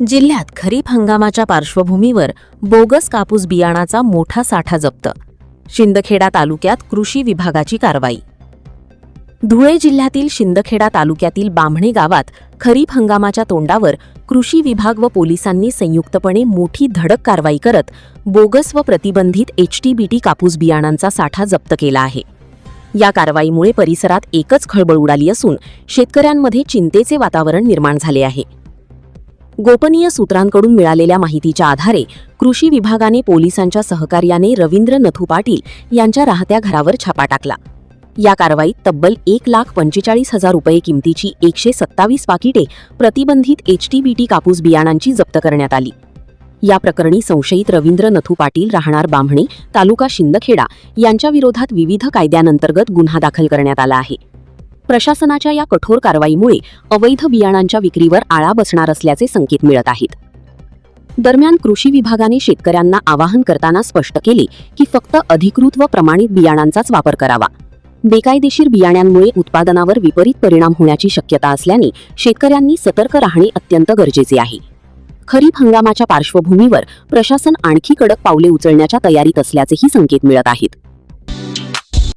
जिल्ह्यात खरीप हंगामाच्या पार्श्वभूमीवर बोगस कापूस बियाणाचा मोठा साठा जप्त. शिंदखेडा तालुक्यात कृषी विभागाची कारवाई. धुळे जिल्ह्यातील शिंदखेडा तालुक्यातील बामणे गावात खरीप हंगामाच्या तोंडावर कृषी विभाग व पोलिसांनी संयुक्तपणे मोठी धडक कारवाई करत बोगस व प्रतिबंधित HTBT कापूस बियाणांचा साठा जप्त केला आहे. या कारवाईमुळे परिसरात एकच खळबळ उडाली असून शेतकऱ्यांमध्ये चिंतेचे वातावरण निर्माण झाले आहे. गोपनीय सूत्रांकडून मिळालेल्या माहितीच्या आधारे कृषी विभागाने पोलिसांच्या सहकार्याने रवींद्र नथू पाटील यांच्या राहत्या घरावर छापा टाकला. या कारवाईत तब्बल 1,45,000 रुपये किमतीची 127 पाकिटे प्रतिबंधित HTBT कापूस बियाणांची जप्त करण्यात आली. या प्रकरणी संशयित रवींद्र नथू पाटील राहणार बामणे तालुका शिंदखेडा यांच्या विरोधात विविध कायद्यांतर्गत गुन्हा दाखल करण्यात आला आहे. प्रशासनाच्या या कठोर कारवाईमुळे अवैध बियाणांच्या विक्रीवर आळा बसणार असल्याचे संकेत मिळत आहेत. दरम्यान कृषी विभागाने शेतकऱ्यांना आवाहन करताना स्पष्ट केले की फक्त अधिकृत व प्रमाणित बियाणांचाच वापर करावा. बेकायदेशीर बियाण्यांमुळे उत्पादनावर विपरीत परिणाम होण्याची शक्यता असल्याने शेतकऱ्यांनी सतर्क राहणे अत्यंत गरजेचे आहे. खरीप हंगामाच्या पार्श्वभूमीवर प्रशासन आणखी कडक पावले उचलण्याच्या तयारीत असल्याचेही संकेत मिळत आहेत.